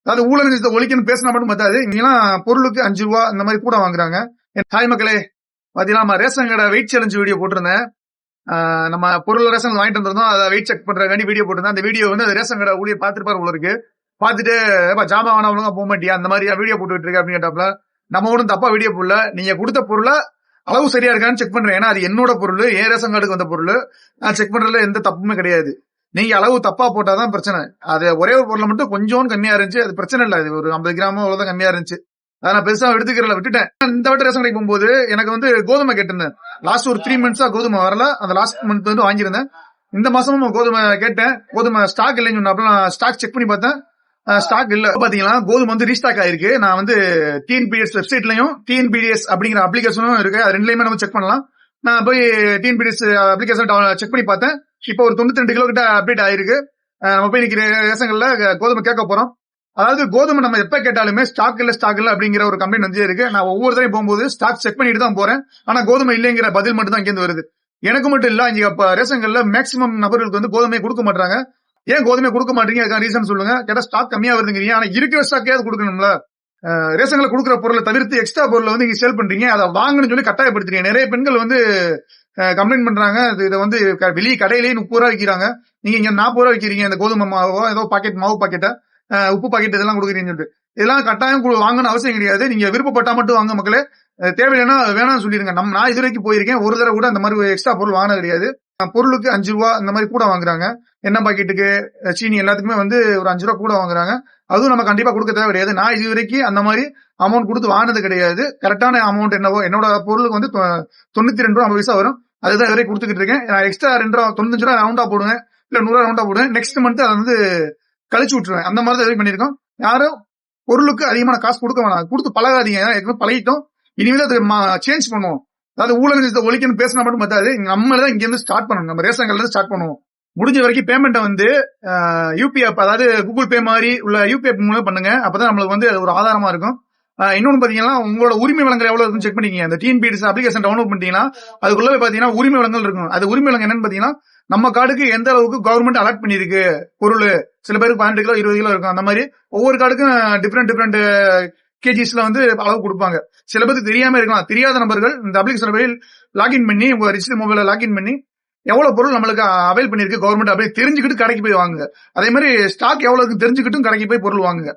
அதாவது ஊழல் ஒழிக்கணும் பேசினா மட்டும் பத்தாது. இங்கெல்லாம் பொருளுக்கு 5 ரூபா இந்த மாதிரி கூட வாங்குறாங்க. ஹாய் மக்களே, பாத்தீங்கன்னா நம்ம ரேஷன் கடை வெயிட் சேலஞ்ச் வீடியோ போட்டிருந்தேன். நம்ம பொருள் ரேஷன் வாங்கிட்டு வந்திருந்தோம். அதை வெயிட் செக் பண்ற வேண்டி வீடியோ போட்டிருந்தேன். அந்த வீடியோ வந்து அந்த ரேஷன் கடை ஊழியர் பார்த்துருப்பாரு போல இருக்கு. பார்த்துட்டு ஜாமான் வாங்க ஒழுங்கா போக மாட்டியா, அந்த மாதிரி வீடியோ போட்டுட்டு இருக்கு அப்படின்னு கேட்டாப்ல. நம்ம ஒன்றும் தப்பா வீடியோ போடல. நீங்க கொடுத்த பொருளை அளவு சரியா இருக்கான்னு செக் பண்றேன். ஏன்னா அது என்னோட பொருள், என் ரேஷன் கார்டுக்கு வந்த பொருள். நான் செக் பண்றதுல எந்த தப்புமே கிடையாது. நீங்க அளவு தப்பா போட்டாதான் பிரச்சனை. அது ஒரே ஒரு பொருளை மட்டும் கொஞ்சம் கம்மியா இருந்துச்சு. அது பிரச்சனை இல்லை. அது ஒரு 50 கிராமோ அவ்வளவுதான் கம்மியா இருந்துச்சு. அதை நான் பெருசா எடுத்துக்கிறல, விட்டுட்டேன். இந்த வட்ட ரேஷன் கடைக்கு போகும்போது எனக்கு வந்து கோதுமை கேட்டிருந்தேன். லாஸ்ட் ஒரு 3 மந்த்ஸா கோதுமை வரல. அந்த லாஸ்ட் மந்த் வந்து வாங்கியிருந்தேன். இந்த மாசமும் கோதுமை கேட்டேன். கோதுமை ஸ்டாக் இல்லைன்னு சொன்னாப்புல. நான் ஸ்டாக் செக் பண்ணி பார்த்தேன், ஸ்டாக் இல்ல. பாத்தீங்கன்னா கோதுமை வந்து ரீஸ்டாக் ஆயிருக்கு. நான் வந்து டிஎன்பிடிஎஸ் வெப்சைட்லயும் டிஎன்பிடிஎஸ் அப்படிங்கிற அப்ளிகேஷனும் இருக்கு. அது ரெண்டுலயுமே நம்ம செக் பண்ணலாம். நான் போய் டிஎன்பிடிஎஸ் அப்ளிகேஷன் செக் பண்ணி பார்த்தேன். இப்போ ஒரு 92 கிலோ கிட்ட அப்டேட் ஆயிருக்கு. நம்ம போய் இன்னைக்கு ரேஷன்ல கோதுமை கேட்க போறோம். அதாவது கோதுமை நம்ம எப்ப கேட்டாலுமே ஸ்டாக் இல்ல அப்படிங்கிற ஒரு கம்ப்ளைண்ட் வந்து இருக்கு. நான் ஒவ்வொரு தடவையும் போகும்போது ஸ்டாக் செக் பண்ணிட்டு தான் போறேன். ஆனா கோதுமை இல்லைங்கிற பதில் மட்டும் தான் இங்க வருது. எனக்கு மட்டும் இல்ல, இங்க ரேஷன்கள்ல மேக்சிமம் நபர்களுக்கு வந்து கோதுமையை கொடுக்க மாட்டாங்க. ஏன் கோதுமை கொடுக்க மாட்டீங்க, அதுக்கான ரீசன் சொல்லுங்க. கேட்டா ஸ்டாக் கம்மியா வருதுங்கிறீங்க. ஆனா இருக்கிற ஸ்டாக்கையாவது கொடுக்கணும்ல. ரேஷன்ல கொடுக்குற பொருளை தவிர்த்து எக்ஸ்ட்ரா பொருளை வந்து நீங்க சேல் பண்றீங்க. அதை வாங்கணும்னு சொல்லி கட்டாயப்படுத்துறீங்க. நிறைய பெண்கள் வந்து கம்ப்ளைண்ட் பண்றாங்க. இதை வந்து வெளியே கடையிலேயே 30 ரூபா விற்கிறாங்க. நீங்க இங்க 40 ரூபா விற்கிறீங்க. இந்த கோதுமை மாவோ ஏதோ பாக்கெட் மாவு பாக்கெட்டை, உப்பு பாக்கெட் இதெல்லாம் கொடுக்குறீங்கன்னு சொல்லிட்டு. இதெல்லாம் கட்டாயம் வாங்கணும் அவசியம் கிடையாது. நீங்க விருப்பப்பட்டா மட்டும் வாங்க மக்களே. தேவையில்லைன்னா வேணாம்னு சொல்லிருங்க. நான் இது வரைக்கும் போயிருக்கேன். ஒரு தடவை கூட அந்த மாதிரி எக்ஸ்ட்ரா பொருள் வாங்கினது கிடையாது. பொருளுக்கு 5 ரூபா இந்த மாதிரி கூட வாங்குறாங்க. எண்ணெய் பாக்கெட்டுக்கு, சீனி எல்லாத்துக்குமே வந்து ஒரு 5 ரூபா கூட வாங்குறாங்க. அதுவும் நம்ம கண்டிப்பா கொடுக்க தேவை கிடையாது. நான் இது வரைக்கும் அந்த மாதிரி அமௌண்ட் கொடுத்து வாங்கினது கிடையாது. கரெக்டான அமௌண்ட் என்னவோ, என்னோட பொருளுக்கு வந்து 92 ரூபா 50 பைசா வரும். அதுதான் வரைக்கும் கொடுத்துக்கிட்டு இருக்கேன். நான் எக்ஸ்ட்ரா 2 ரூபா 95 ரூபா ரவுண்டா போடுவேன், இல்ல 100 ரூபா ரவுண்டா போடுவேன். நெக்ஸ்ட் மந்த் அதை வந்து கழிச்சு விட்டுருவேன். அந்த மாதிரி தான் பண்ணிருக்கோம். யாரும் பொருளுக்கு அதிகமான காசு கொடுக்க வேணாம். கொடுத்து பழகாதீங்க. ஏன்னா பழகிட்டோம். இனிமேல் அதை சேஞ்ச் பண்ணுவோம். அதாவது ஊழல் ஒழிக்கணும் பேசினா மட்டும் பத்தாது. நம்ம தான் இங்க இருந்து ஸ்டார்ட் பண்ணணும். நம்ம ரேஷன் கடையில ஸ்டார்ட் பண்ணுவோம். முடிஞ்ச வரைக்கும் பேமெண்ட்டை வந்து யூபிஐ அதாவது கூகுள் பே மாதிரி உள்ள யூபிஐ மூலம் பண்ணுங்க. அப்பதான் நம்மளுக்கு வந்து ஒரு ஆதாரமா இருக்கும். இன்னொன்னு பாத்தீங்கன்னா, உங்களோட உரிமை வழங்கல் எவ்வளவு இருக்குன்னு செக் பண்ணிக்கங்க. அந்த டிஎன்பிடிஎஸ் அப்ளிகேஷன் டவுன்லோட் பண்ணிட்டீங்கன்னா அதுக்குள்ள பாத்தீங்கன்னா உரிமை வழங்கல் இருக்கும். அது உரிமை வழங்கல் என்னன்னு பாத்தீங்கன்னா, நம்ம கார்டுக்கு எந்த அளவுக்கு கவர்மெண்ட் அலாட் பண்ணிருக்கு பொருள். சில பேருக்கு 12 கிலோ 20 கிலோ இருக்கும். அந்த மாதிரி ஒவ்வொரு கார்டுக்கும் டிஃப்ரெண்ட் கேஜிஸ்ல வந்து அளவு கொடுப்பாங்க. சில பேருக்கு தெரியாம இருக்கலாம். தெரியாத நபர்கள் இந்த அப்ளிகேஷன் போய் லாகின் பண்ணி உங்க ரிஜிஸ்டர் மொபைல லாகின் பண்ணி எவ்வளவு பொருள் நம்மளுக்கு அவைல் பண்ணிருக்கு கவர்மெண்ட் அப்படியே தெரிஞ்சுக்கிட்டு கடைக்கு போய் வாங்குங்க. அதே மாதிரி ஸ்டாக் எவ்வளவு தெரிஞ்சுக்கிட்டும் கடைக்கு போய் பொருள் வாங்குங்க.